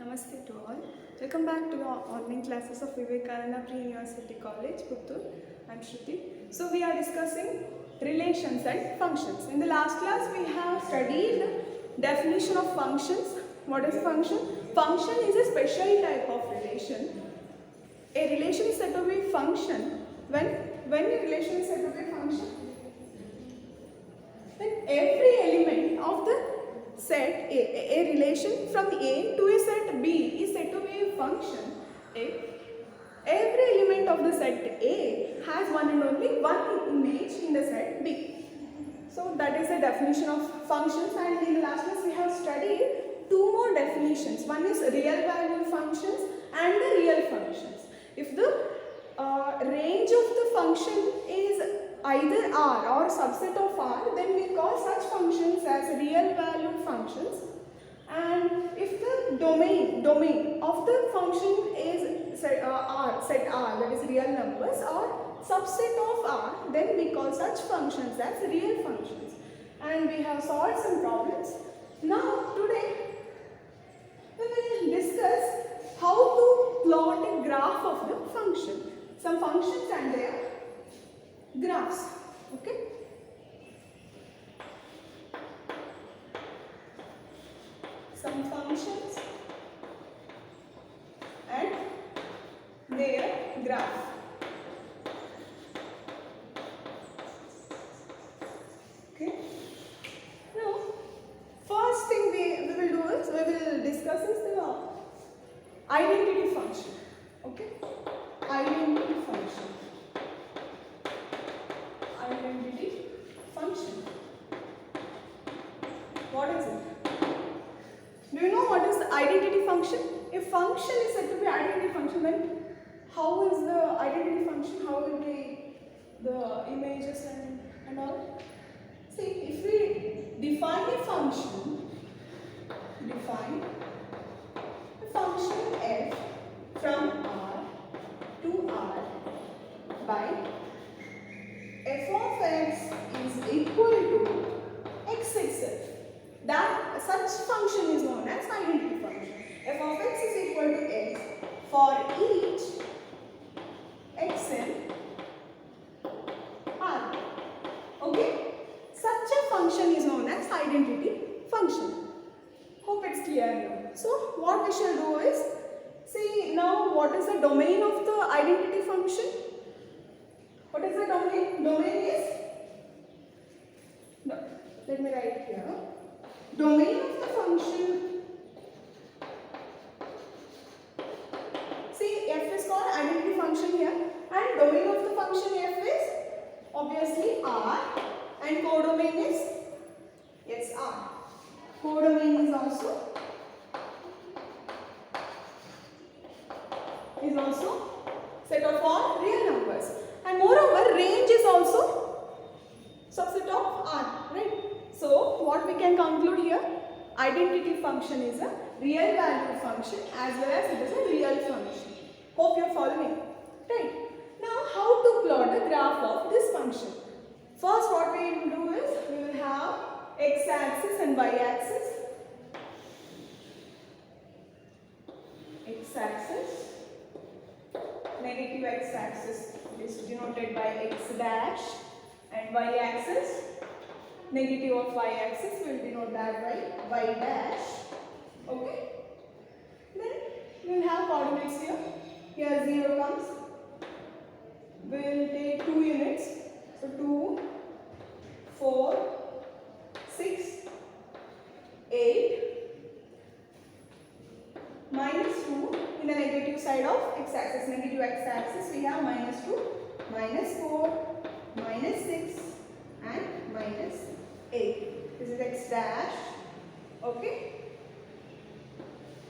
Namaste to all. Welcome back to your online classes of Vivekananda Pre-University College, Puttur. I'm Shruti. So we are discussing relations and functions. In the last class we have studied the definition of functions. What is function? Function is a special type of relation. A relation is said to be function when a relation is said to be function, when every element of the set a relation from A to a set B is said to be a function if every element of the set A has one and only one image in the set B. So that is the definition of functions, and in the last class we have studied two more definitions. One is real value functions and the real functions. If the range of the function is either R or subset of R, then we call such functions as real value functions. And if the domain of the function is set R, that is real numbers, or subset of R, then we call such functions as real functions. And we have solved some problems. Now today we will discuss how to plot a graph of the function. Some functions and their graphs. Okay. Some functions and their graph. Okay. Now, first thing we will do is we will discuss the identity function. Okay. Identity function. Identity function. What is it? Do you know what is the identity function? If function is said to be identity function, then how is the identity function? How will be the images and all? See, if we define a function, f from R to R by f of x is equal to x itself. That such function is known as identity function. F of x is equal to x for each x in R. Okay? Such a function is known as identity function. Hope it's clear now. So what we shall do is, see now what is the domain of the identity function? What is the domain? Domain is, no, let me write here. Domain of the function, see f is called identity function here, and domain of the function f is obviously R, and codomain is, yes, R. Codomain is also set of all real numbers, and moreover range is also subset of R, right? So what we can conclude here, identity function is a real value function as well as it is a real function. Hope you are following, right? Now how to plot the graph of this function? First what we will do is, we will have x-axis and y-axis. X-axis, negative x-axis is denoted by x dash, and y-axis, negative of y-axis will denote that by y dash. Okay. Then we will have coordinates here. Here 0 comes. We will take 2 units. So 2, 4, 6, 8, minus 2 in the negative side of x-axis. Negative x-axis we have minus 2, minus 4, minus 6 and minus 8. This is x dash. Okay.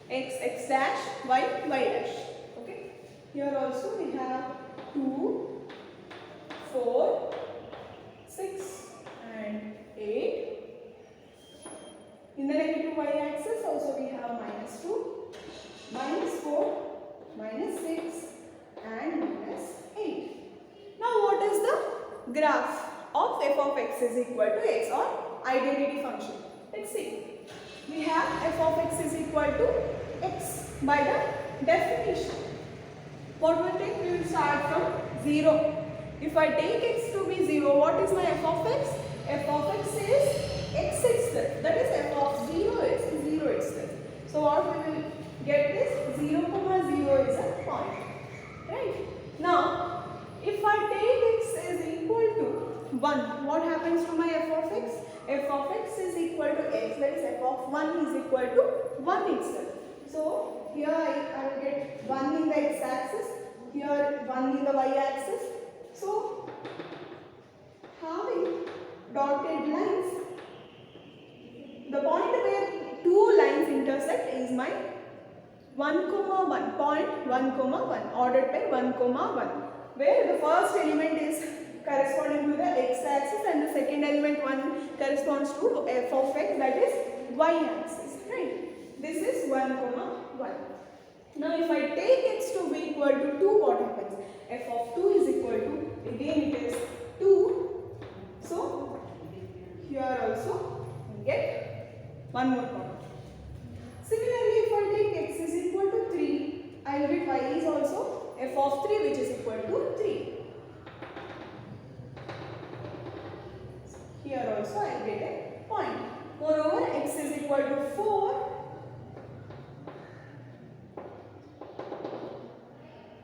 X dash, y dash. Okay. Here also we have 2, 4, 6 and 8. In the negative y-axis also we have minus 2, minus 4, minus 6 and minus 8. Now what is the graph of f of x is equal to x, or identity function? Let's see. We have f of x is equal to x. by the definition. What will take? We will start from 0. If I take x to be 0, what is my f of x? F of x is x itself. That is f of 0 is 0 itself. So what we will get is 0 comma 0 is a point. Right? Now, if I take x is equal to 1, what happens to my f of x? F of x is equal to x. That is f of 1 is equal to 1 itself. So here I will get 1 in the x-axis, here 1 in the y-axis. So having dotted lines, the point where two lines intersect is my 1 comma 1, point 1 comma 1, ordered pair 1 comma 1, where the first element is corresponding to the x-axis and the second element 1 corresponds to f of x, that is y-axis, right? This is 1 comma 1. Now if I take x to be equal to 2, what happens? F of 2 is equal to, again it is 2. So here also we get one more point. Similarly, if I take x is equal to 3, I will get y is also f of 3, which is equal to 3. Here also I will get a point. Moreover, x is equal to 4.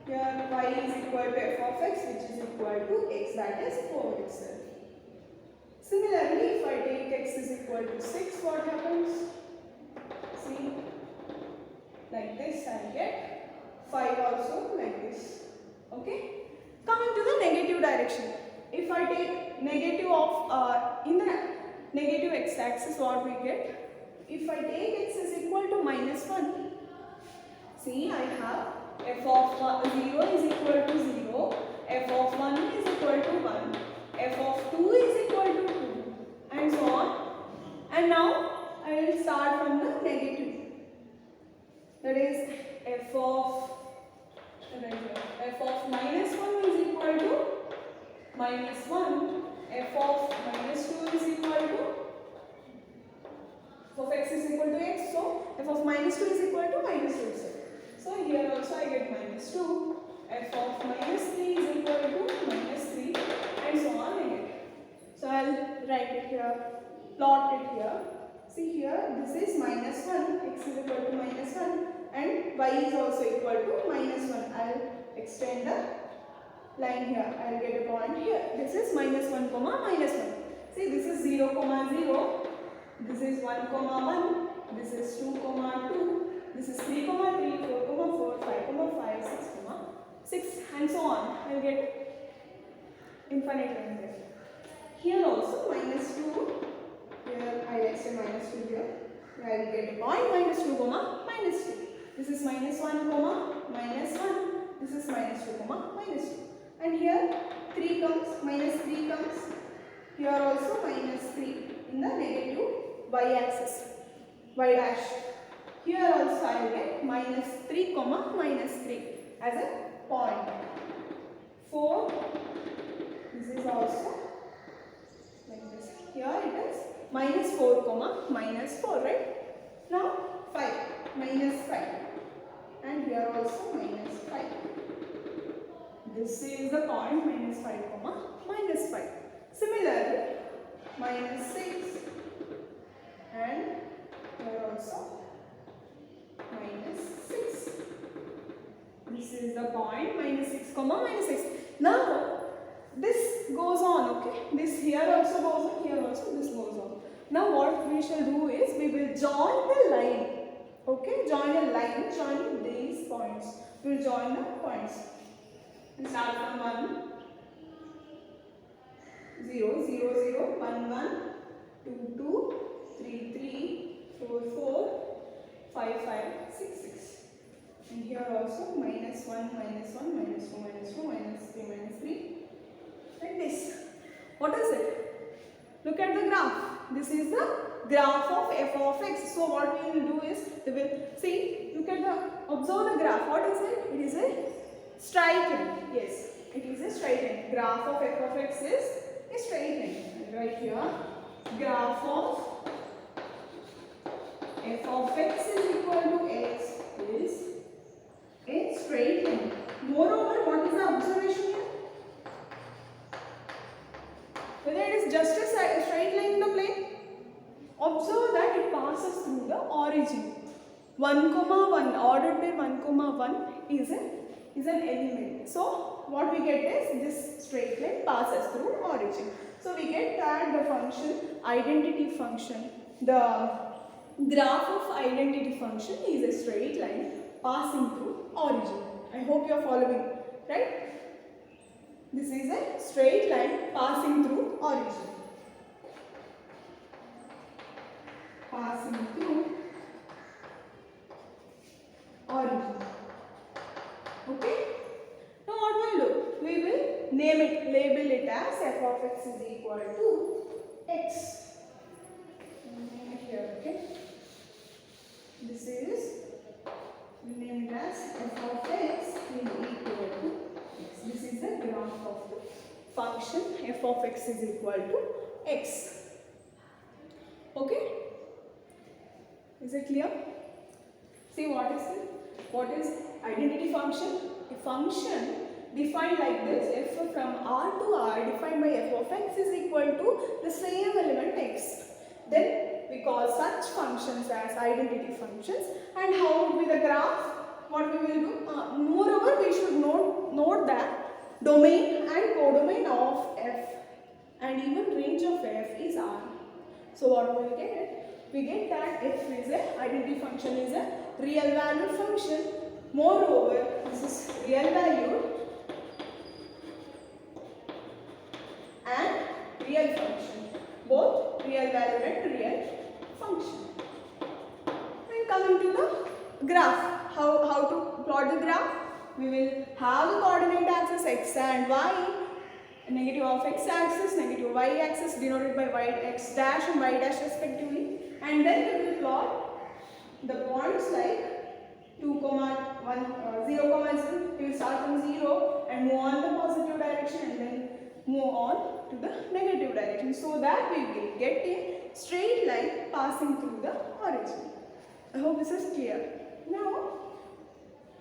Here y is equal to f of x, which is equal to x, that is 4 itself. Similarly, if I take x is equal to 6, what happens? See, like this I get 5 also, like this. Okay. Coming to the negative direction. If I take negative of, in the negative x-axis, what we get? If I take x is equal to -1, see, I have f of 0 is equal to 0, f of 1 is equal to 1, f of 2 is equal to 2, and so on. And now I will start from the negative. That is f of -1 is equal to -1, f of -2 is equal to, f of x is equal to x, so f of -2 is equal to -2 itself. So here also I get -2, f of -3 is equal to -3, and so on I get. So I will write it here, plot it here. See here, this is -1, x is equal to -1, and y is also equal to -1. I will extend the line here. I will get a point here. This is -1 comma -1. See, this is 0 comma 0. This is 1 comma 1. This is 2 comma 2. This is 3 comma 3, 4 comma 4, 5 comma 5, 6 comma 6, and so on. I will get infinite line there. Here also -2. Here I will extend -2 here. I will get a point -2 comma -2. This is -1 comma -1. This is -2 comma -2. And here 3 comes, -3 comes. Here also -3 in the negative y-axis, y dash. Here also I will get -3 comma -3 as a point. 4. This is also like this. Here it is -4 comma -4, right? Now 5, -5, and here also -5. This is the point -5 comma -5. Similarly, -6, and here also -6. This is the point -6 comma -6. Now this goes on, okay? This here also goes on, here also this goes on. Now what we shall do is we will join the line. Okay, join a line joining these points. We will join the points. We start from 1, 0, 0, 0, 1, 1, 2, 2, 3, 3, 4, 4, 5, 5, 6, 6. And here also -1, -1, -2, -2, -3, -3. Like this. What is it? Look at the graph. This is the graph of f of x. So what we will do is we will see, look at the, observe the graph. What is it? It is a straight line. Yes, it is a straight line. Graph of f of x is a straight line. Right here, graph of f of x is equal to x is 1 comma 1 ordered by 1 comma 1 is an element. So what we get is this straight line passes through origin. So we get that the function identity function, the graph of identity function is a straight line passing through origin. I hope you are following, right? This is a straight line passing through origin. Passing through origin. Okay? Now what we'll do? We will name it, label it as f of x is equal to x. Name it here, okay? This is, we name it as f of x is equal to x. This is the graph of the function f of x is equal to x. Okay? Is it clear? See what is it? What is identity function? A function defined like this, f from R to R defined by f of x is equal to the same element x. Then we call such functions as identity functions. And how would be the graph? What we will do? Moreover, we should note that domain and codomain of f and even range of f is R. So what we will get? We get that f is a identity function is a real valued function. Moreover, this is real valued and real function, both real valued and real function. And coming to the graph, how to plot the graph? We will have the coordinate axis x and y, negative of x axis, negative y axis denoted by y x dash and y dash respectively, and then we will plot the points like 2, 1, 0, 0. We will start from 0 and move on the positive direction and then move on to the negative direction, so that we will get a straight line passing through the origin. I hope this is clear. Now,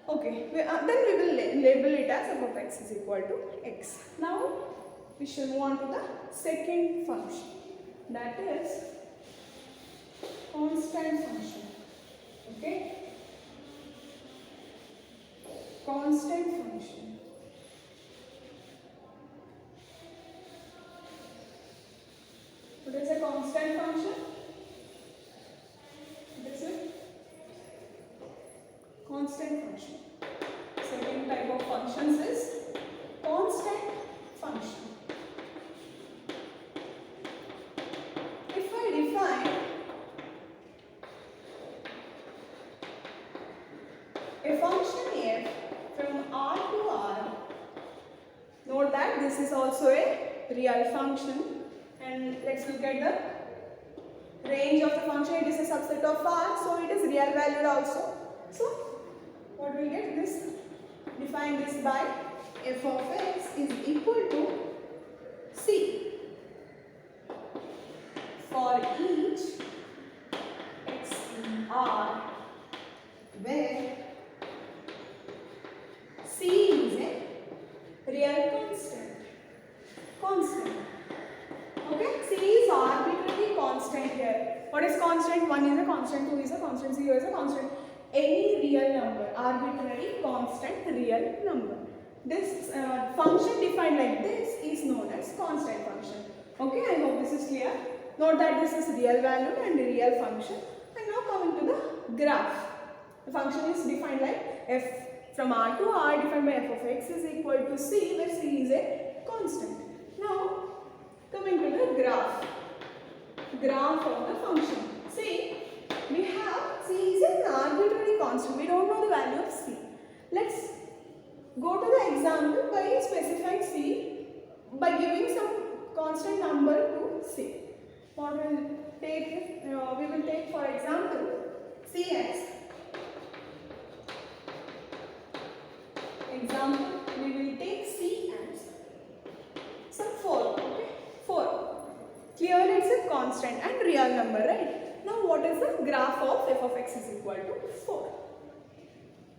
okay, then we will label it as f of x is equal to x. Now, we shall move on to the second function, that is constant function. Okay? Constant function. What is a constant function? This is constant function. Second type of functions is constant function. If I define a function f from R to R, note that this is also a real function, and let's look at the range of the function. It is a subset of R, so it is real valued also. So what we get? This, define this by f of x is equal to c for each x in R, where c is a real constant. Okay, c is arbitrary constant here. What is constant? 1 is a constant, 2 is a constant, 0 is a constant. Any real number, arbitrary constant real number. This function defined like this is known as constant function. Okay, I hope this is clear. Note that this is real value and real function. And now coming to the graph. The function is defined like f from R to R defined by f of x is equal to c, where c is a constant. Now coming to the graph of the function. See, we have c is an arbitrary constant. We don't know the value of c. Let's go to the example by specifying c by giving some constant number to c. What will take? We will take for example cx. Example, we will take c as some 4. Okay, 4. Clearly it's a constant and real number, right? Now what is the graph of f of x is equal to 4?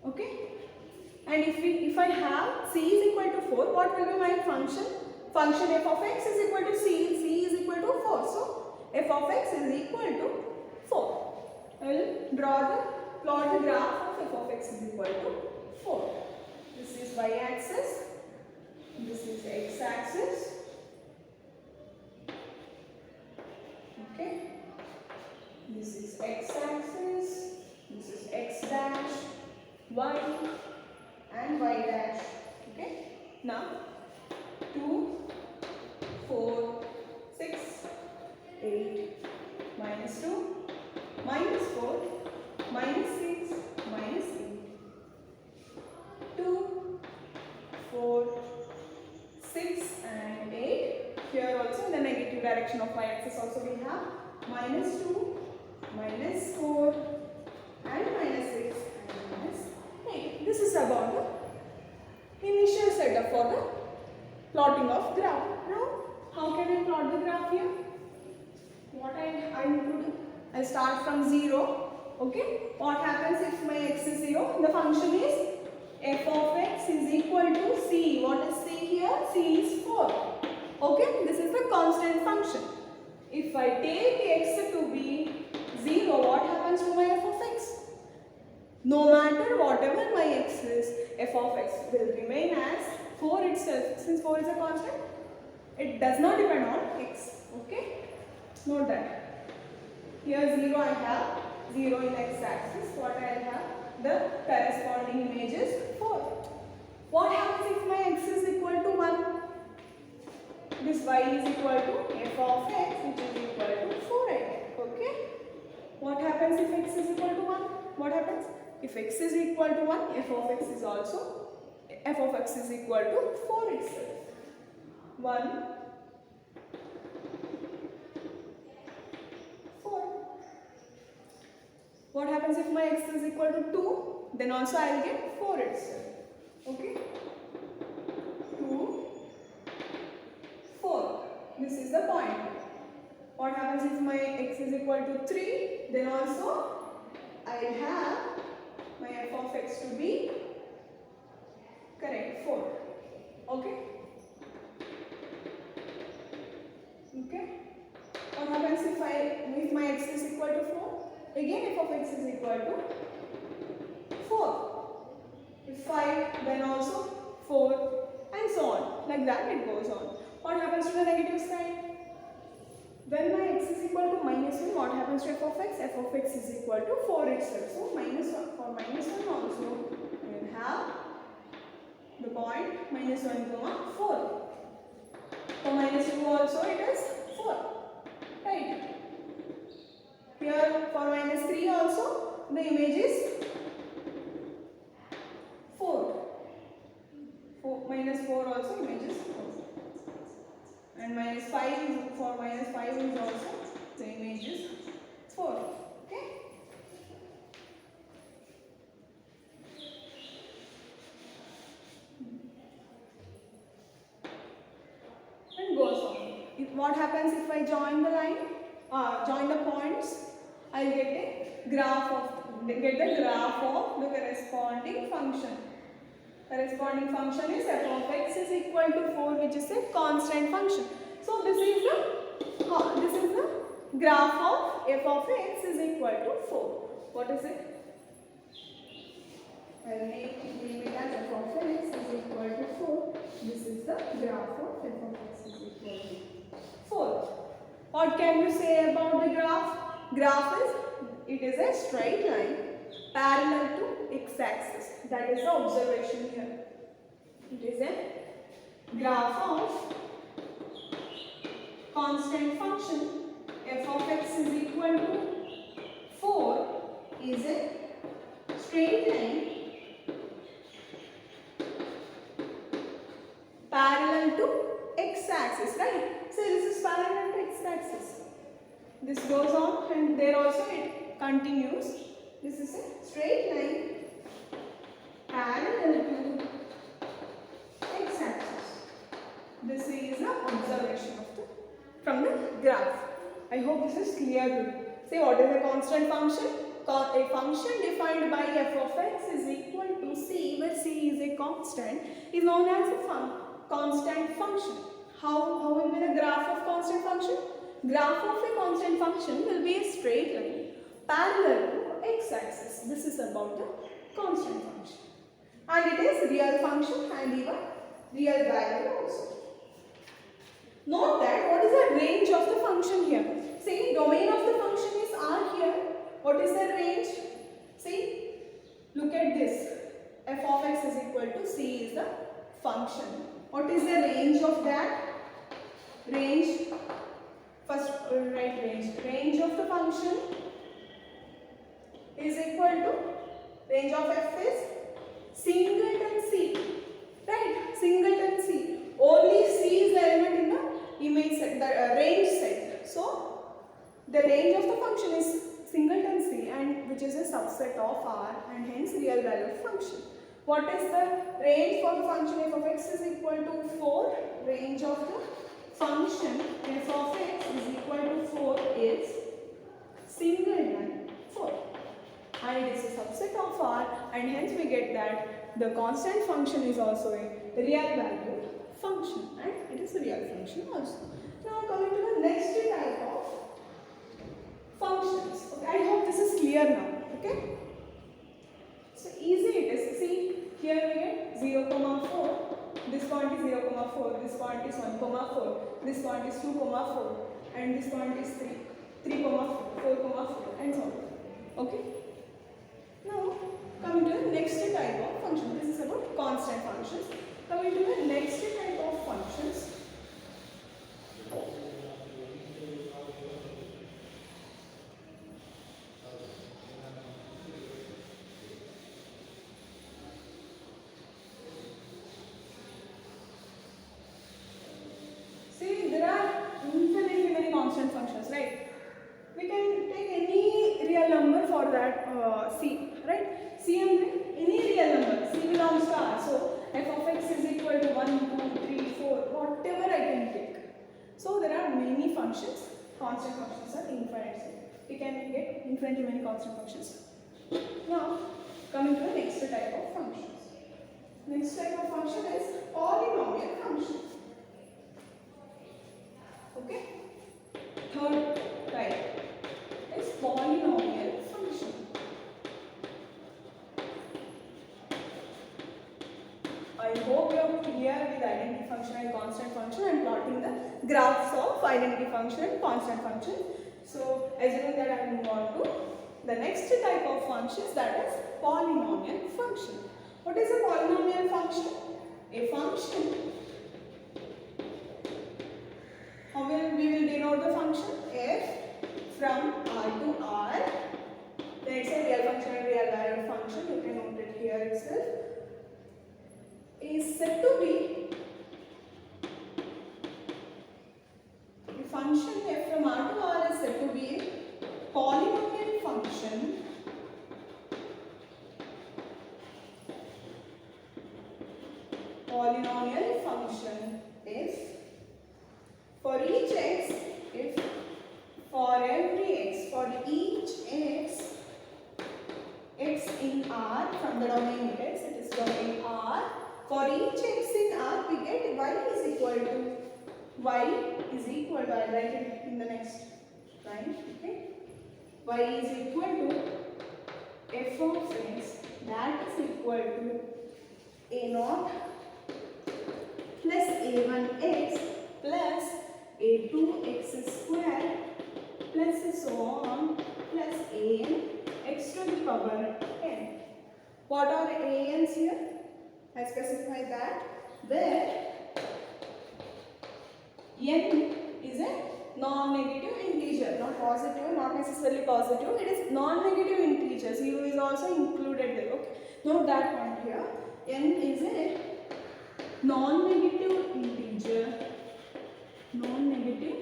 Okay, and if I have c is equal to 4, what will be my function? Function f of x is equal to c is equal to 4. So f of x is equal to 4. I will draw the plot the graph of f of x is equal to 4. This is y axis, this is x axis. Okay, this is x axis, this is x dash, y and y dash. Okay, now 2, 4, 6, 8, minus 2, minus 4, minus 6, minus 8. 2, 4, 6 and 8. Here also in the negative direction of y-axis also we have minus 2, minus 4 and minus 6 and minus 8. This is about the initial setup for the plotting of graph. Now, how can I plot the graph here? What I need to do? I start from 0. Okay. What happens if my x is 0? The function is f of x is equal to c. What is c here? C is 4. Okay. This is the constant function. If I take x to be 0, what happens to my f of x? No matter whatever my x is, f of x will remain as 4 itself. Since 4 is a constant, it does not depend on x. Okay. Note that. Here 0 I have 0 in x axis. What I have? The corresponding image is 4. What happens if my x is equal to 1? This y is equal to f of x, which is equal to 4 again. Okay. What happens if x is equal to 1? What happens? If x is equal to 1, f of x is also f of x is equal to 4 itself. 1, 4. What happens if my x is equal to 2? Then also I will get 4 itself. Okay. 2, 4. This is the point. What happens if my x is equal to 3? Then also I will have my f of x to be correct 4. Okay. Okay. What happens if my x is equal to 4? Again f of x is equal to 4. If 5, then also 4 and so on. Like that it goes on. What happens to the negative side? When my x is equal to minus 1, what happens to f of x? F of x is equal to 4 itself. So minus 1, for minus 1 also we will have the point minus 1 comma 4. For minus 2 also it is 4. Right. Here for minus 3 also the image is 4. Minus 4 also image is 4. And minus 5 is, for minus 5 is also the image is 4. Okay. And goes on. What happens if I join the line? Join the points? I will get the graph of the corresponding function. Corresponding function is f of x is equal to 4, which is a constant function. So this is the graph of f of x is equal to 4. What is it? I will name it as f of x is equal to 4. This is the graph of f of x is equal to 4. What can you say about the graph? Graph is a straight line parallel to x-axis. That is the observation here. It is a graph of constant function. F of x is equal to 4 is a straight line parallel to x-axis, right? So this is parallel to x-axis. This goes on and there also it continues. This is a straight line parallel to x-axis. This is the observation from the graph. I hope this is clear to you. Say what is a constant function? A function defined by f of x is equal to c, where c is a constant, is known as a constant function. How will be the graph of constant function? Graph of a constant function will be a straight line parallel to x-axis. This is about the constant function. And it is real function and even real value also. Note that what is the range of the function here? See, domain of the function is R here. What is the range? See, look at this. F of x is equal to C is the function. What is the range of that? Range, first write range. Range of the function is equal to, range of f is singleton C. Right? Singleton C. Only C is the element in the image set, the range set. So, the range of the function is singleton C, and which is a subset of R, and hence real value function. What is the range for the function f of x is equal to 4? Range of the function f of x is equal to 4 is singleton 4. And it is a subset of R, and hence we get that the constant function is also a real value function, and it is a real function also. Now coming to the next type of functions. Okay, I hope this is clear now. Okay. So easy it is. See, here we get 0, 4. This point is 0, 4. This point is 1, 4. This point is 2, 4. And this point is 3, 4, 4, and so on. Okay. Now coming to the next type of function. This is about constant functions. Coming to the next type of functions. See, there are infinitely many constant functions, right? We can take any real number for that C, right? C and any real number. C belongs to R. So f of x is equal to 1, 2, 3, 4, whatever I can take. So there are many functions. Constant functions are infinite. We can get infinitely many constant functions. Now, coming to the next type of functions. Next type of function is polynomial function. Okay. Third type is polynomial function. I hope you are clear with identity function and constant function and plotting the graphs of identity function and constant function. So, assuming that I move on to the next type of functions, that is polynomial function. What is a polynomial function? A function. How will we denote the function? F from R to R. Then it's a real function and real value function. You can note it here itself. Is said to be the function f from R to R is said to be a polynomial function if for each x, if for every x, for each x in R from the domain x, it is domain R. For each x in R, we get y is equal to, I'll write it in the next line, okay? Y is equal to f of x, that is equal to a0 plus a1x plus a2x square plus so on plus an x to the power n. What are an's here? I specify that where n is a non-negative integer, not positive, not necessarily positive. It is non-negative integer. 0 is also included there. Okay, note that point here. N is a non-negative integer. Non-negative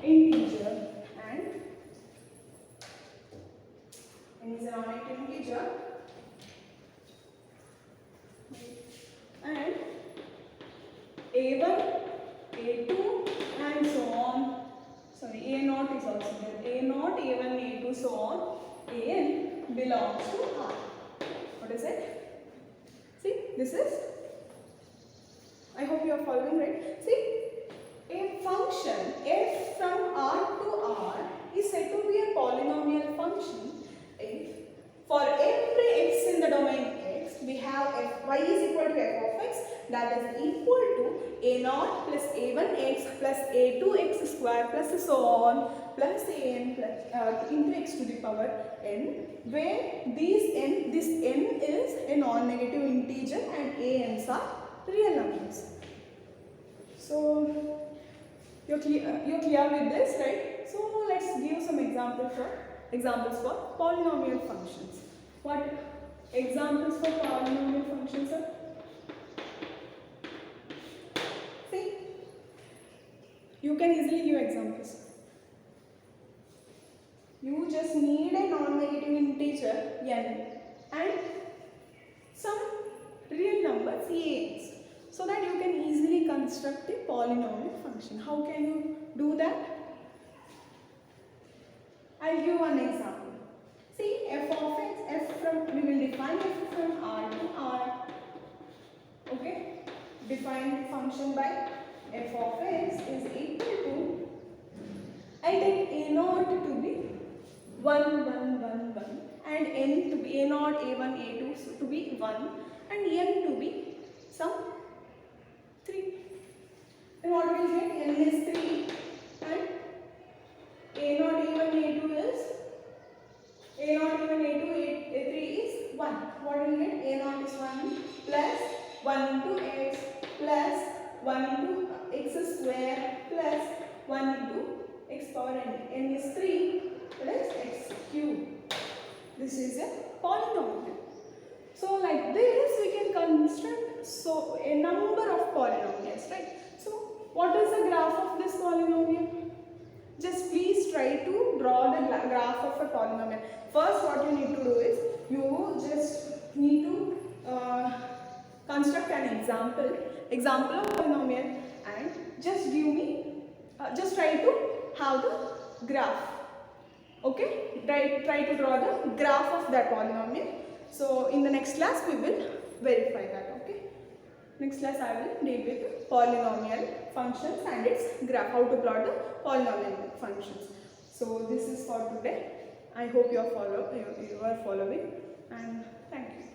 integer, and n is a non-negative integer, and a1, a2 and so on. Sorry, a0 is also there. a0, a1, a2 so on. an belongs to R. What is it? See, this is, I hope you are following, right? See, A function f from R to R is said to be a polynomial function if for every x in the domain x we have f y is equal to f of x, that is equal to a naught plus a1x plus a2x square plus so on plus an plus into x to the power n, where this n is a non-negative integer and a n's are real numbers. So you're clear with this, right? So let's give some examples for polynomial functions. What examples for polynomial functions are? See, you can easily give examples. You just need a non-negative integer n and some real numbers a's, so that you can easily construct a polynomial function. How can you do that? I'll give one example. See, f of x, we will define f from R to R. Okay? Define the function by f of x is equal to, I take a naught to be 1, 1, 1, 1 and n to be a naught, a1, a2 to be 1 and n to be some 3. Then what will we get? N is 3 and a naught, a1, a2 is a naught, a1, a2, a3 is 1. What will we get? A naught is 1 plus 1 into x plus 1 into x square plus 1 into x power n. N is 3 plus x cube. This is a polynomial. So like this we can construct a number of polynomials, right? So what is the graph of this polynomial? Just please try to draw the graph of a polynomial. First what you need to do is, you just need to construct an example of polynomial and just give me, just try to have the graph. Okay, try to draw the graph of that polynomial. So in the next class we will verify that. Okay, next class I will deal with polynomial functions and its graph, how to plot the polynomial functions. So this is for today. I hope you are following and thank you.